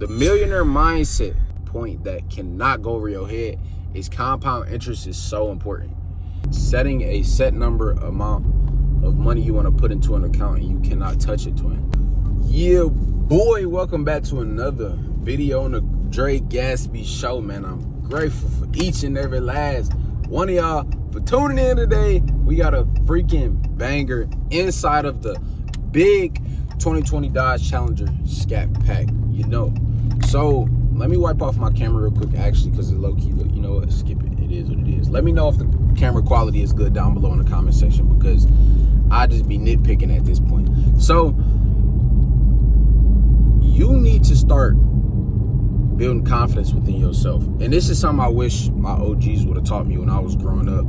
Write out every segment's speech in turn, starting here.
The millionaire mindset point that cannot go over your head is compound interest is so important. Setting a set number amount of money you want to put into an account and you cannot touch it, twin. Yeah, boy, welcome back to another video on the Gatsby show, man. I'm grateful for each and every last one of y'all for tuning in today. We got a freaking banger inside of the big 2020 Dodge Challenger Scat pack, you know. So let me wipe off my camera real quick, actually, because it's low-key, look, you know what, skip it. It is what it is. Let me know if the camera quality is good down below in the comment section, because I just be nitpicking at this point. So you need to start building confidence within yourself. And this is something I wish my OGs would have taught me when I was growing up.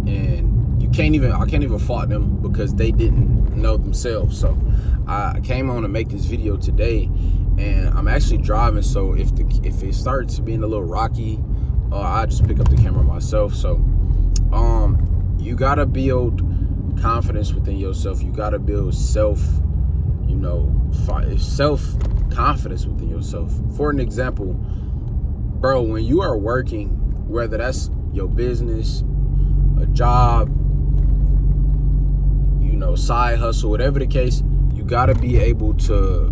And I can't even fault them because they didn't know themselves. So I came on to make this video today, and I'm actually driving. So if it starts being a little rocky, I just pick up the camera myself. So you gotta build confidence within yourself. You gotta build self-confidence within yourself. For an example, bro, when you are working, whether that's your business, a job, you know, side hustle, whatever the case, you gotta be able to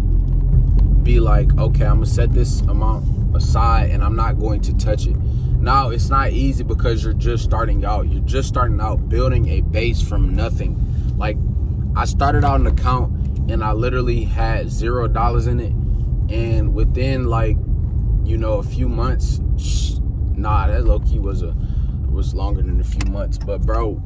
be like, okay, I'm gonna set this amount aside and I'm not going to touch it. Now, it's not easy because you're just starting out. You're just starting out building a base from nothing. Like, I started out an account and I literally had $0 in it. And within, like, you know, a few months, nah, that low-key was longer than a few months. But, bro,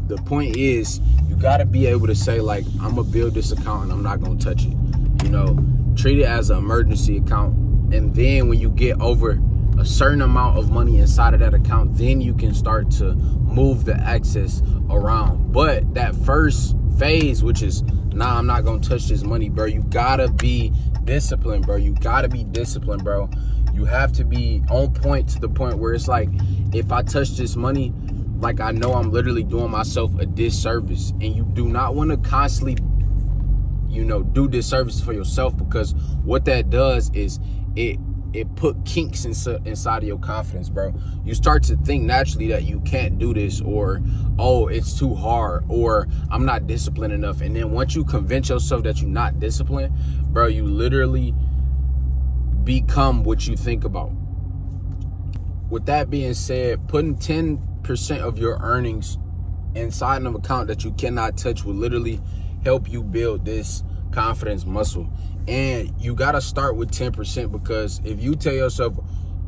the point is, you got to be able to say, like, I'm going to build this account and I'm not going to touch it. You know, treat it as an emergency account. And then when you get over a certain amount of money inside of that account, then you can start to move the excess around. But that first phase, which is, nah, I'm not going to touch this money, bro, you got to be disciplined, bro. You got to be disciplined, bro. You have to be on point to the point where it's like, if I touch this money, like, I know I'm literally doing myself a disservice. And you do not want to constantly, you know, do disservice for yourself, because what that does is it put kinks inside of your confidence, bro. You start to think naturally that you can't do this, or, oh, it's too hard, or I'm not disciplined enough. And then once you convince yourself that you're not disciplined, bro, you literally become what you think about. With that being said, putting 10% of your earnings inside of an account that you cannot touch will literally help you build this confidence muscle. And you got to start with 10%, because if you tell yourself,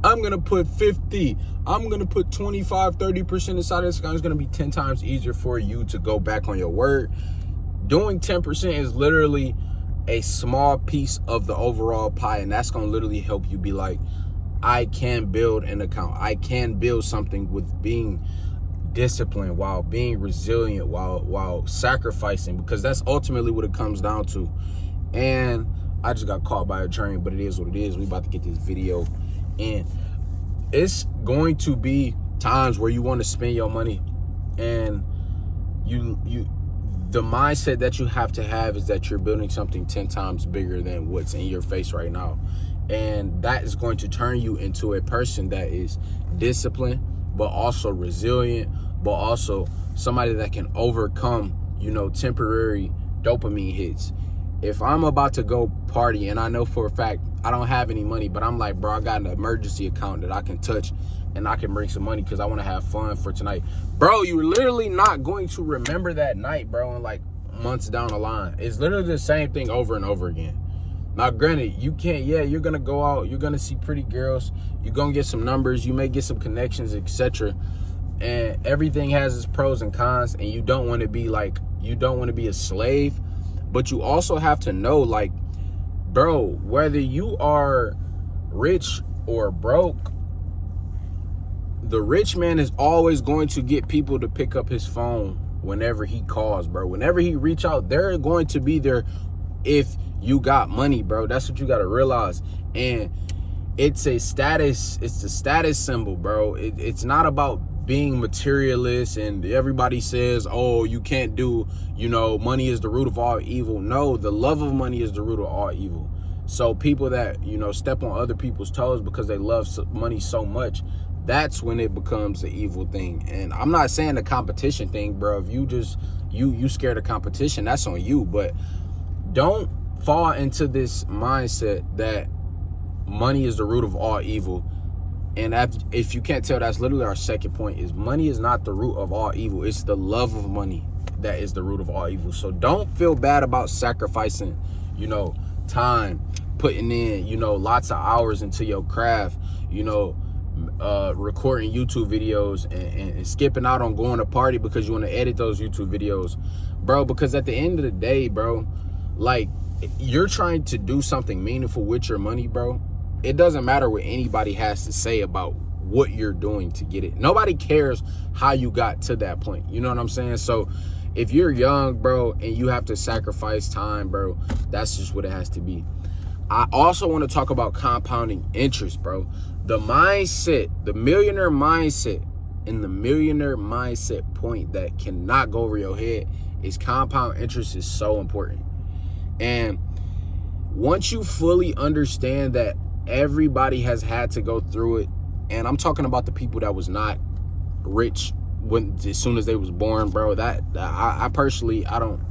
I'm going to put 50, I'm going to put 25, 30% inside of this account, it's going to be 10 times easier for you to go back on your word. Doing 10% is literally a small piece of the overall pie, and that's going to literally help you be like, I can build an account. I can build something with being disciplined, while being resilient, while sacrificing, because that's ultimately what it comes down to. And I just got caught by a train, but it is what it is. We about to get this video in. It's going to be times where you want to spend your money, and the mindset that you have to have is that you're building something 10 times bigger than what's in your face right now. And that is going to turn you into a person that is disciplined, but also resilient, but also somebody that can overcome, you know, temporary dopamine hits. If I'm about to go party and I know for a fact I don't have any money, but I'm like, bro, I got an emergency account that I can touch and I can bring some money because I want to have fun for tonight. Bro, you're literally not going to remember that night, bro, in like months down the line. It's literally the same thing over and over again. Now, granted, you can't, yeah, you're going to go out, you're going to see pretty girls, you're going to get some numbers, you may get some connections, etc. And everything has its pros and cons, and you don't want to be like, you don't want to be a slave. But you also have to know, like, bro, whether you are rich or broke, the rich man is always going to get people to pick up his phone whenever he calls, bro. Whenever he reach out, they're going to be there if you got money, bro. That's what you got to realize. And it's a status symbol, bro. It's not about being materialist, and everybody says, oh, you can't do, you know, money is the root of all evil. No, the love of money is the root of all evil. So people that, you know, step on other people's toes because they love money so much, that's when it becomes an evil thing. And I'm not saying the competition thing, bro. If you just, you scared of competition, that's on you. But don't fall into this mindset that money is the root of all evil. And if you can't tell, that's literally our second point, is money is not the root of all evil. It's the love of money that is the root of all evil. So don't feel bad about sacrificing, you know, time, putting in, you know, lots of hours into your craft, you know, recording YouTube videos and skipping out on going to party because you want to edit those YouTube videos, bro. Because at the end of the day, bro, like, you're trying to do something meaningful with your money, bro. It doesn't matter what anybody has to say about what you're doing to get it. Nobody cares how you got to that point. You know what I'm saying? So if you're young, bro, and you have to sacrifice time, bro, that's just what it has to be. I also want to talk about compounding interest, bro. The mindset, the millionaire mindset, and the millionaire mindset point that cannot go over your head is compound interest is so important. And once you fully understand that everybody has had to go through it, and I'm talking about the people that was not rich as soon as they was born, bro, that I personally, I don't,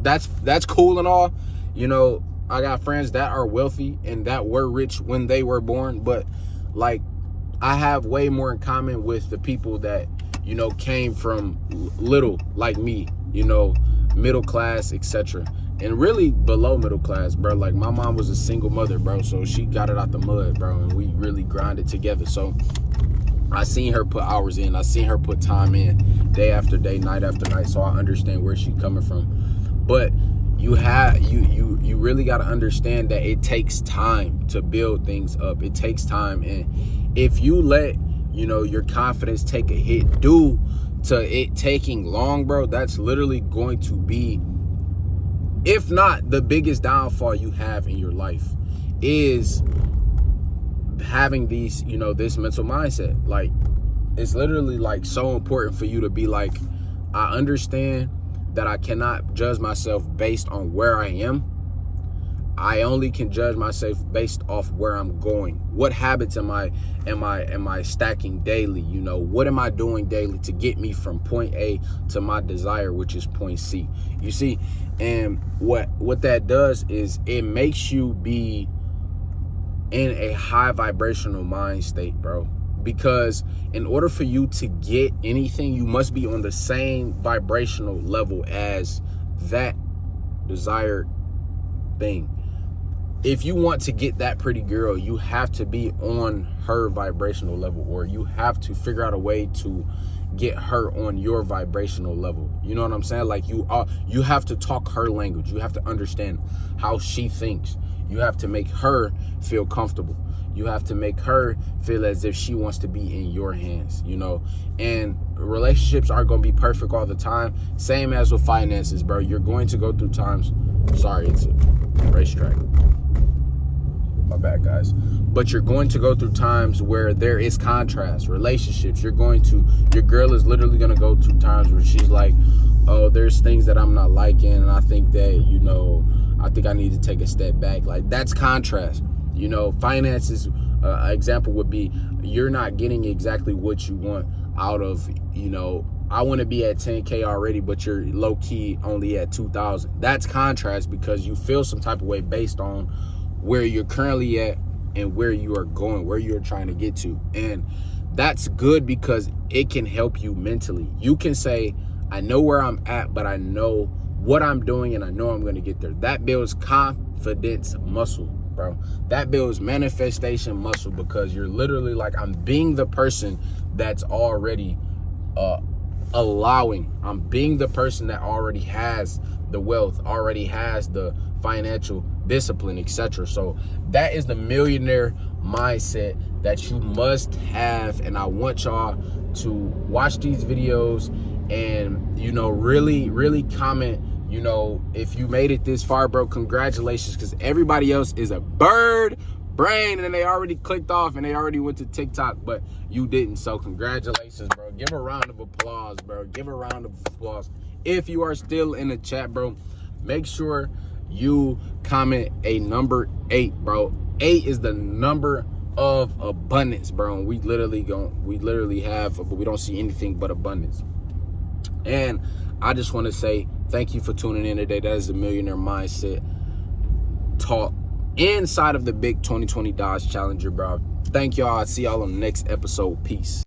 that's cool and all, you know. I got friends that are wealthy and that were rich when they were born, but like, I have way more in common with the people that, you know, came from little, like me, you know, middle class, etc. And really below middle class, bro. Like, my mom was a single mother, bro, so she got it out the mud, bro, and we really grinded together. So I seen her put hours in, I seen her put time in, day after day, night after night, so I understand where she's coming from. But you really got to understand that it takes time to build things up. It takes time. And if you let, you know, your confidence take a hit due to it taking long, bro, that's literally going to be, if not the biggest downfall you have in your life, is having these, you know, this mental mindset. Like, it's literally like so important for you to be like, I understand that I cannot judge myself based on where I am. I only can judge myself based off where I'm going. What habits am I stacking daily? You know, what am I doing daily to get me from point A to my desire, which is point C? You see, and what that does is it makes you be in a high vibrational mind state, bro. Because in order for you to get anything, you must be on the same vibrational level as that desired thing. If you want to get that pretty girl, you have to be on her vibrational level, or you have to figure out a way to get her on your vibrational level. You know what I'm saying? Like, you have to talk her language. You have to understand how she thinks. You have to make her feel comfortable. You have to make her feel as if she wants to be in your hands, you know. And relationships aren't going to be perfect all the time. Same as with finances, bro. You're going to go through times. Sorry, it's a racetrack. My bad, guys. But you're going to go through times where there is contrast. Relationships, your girl is literally going to go through times where she's like, oh, there's things that I'm not liking, and I think that, you know, I think I need to take a step back. Like, that's contrast. You know, finances, an example would be, you're not getting exactly what you want out of, you know, I want to be at 10K already, but you're low key only at 2,000. That's contrast, because you feel some type of way based on where you're currently at and where you are going, where you're trying to get to. And that's good because it can help you mentally. You can say, I know where I'm at, but I know what I'm doing and I know I'm going to get there. That builds confidence muscle, bro. That builds manifestation muscle, because you're literally like, I'm being the person that's already allowing. I'm being the person that already has the wealth, already has the financial discipline, etc. So that is the millionaire mindset that you must have. And I want y'all to watch these videos and, you know, really comment. You know, if you made it this far, bro, congratulations, because everybody else is a bird brain and they already clicked off and they already went to TikTok, but you didn't. So congratulations, bro. Give a round of applause, bro. Give a round of applause. If you are still in the chat, bro, make sure you comment a number 8, bro. 8 is the number of abundance, bro. And we literally have, but we don't see anything but abundance. And I just want to say thank you for tuning in today. That is the Millionaire Mindset Talk inside of the big 2020 Dodge Challenger, bro. Thank y'all. I'll see y'all on the next episode. Peace.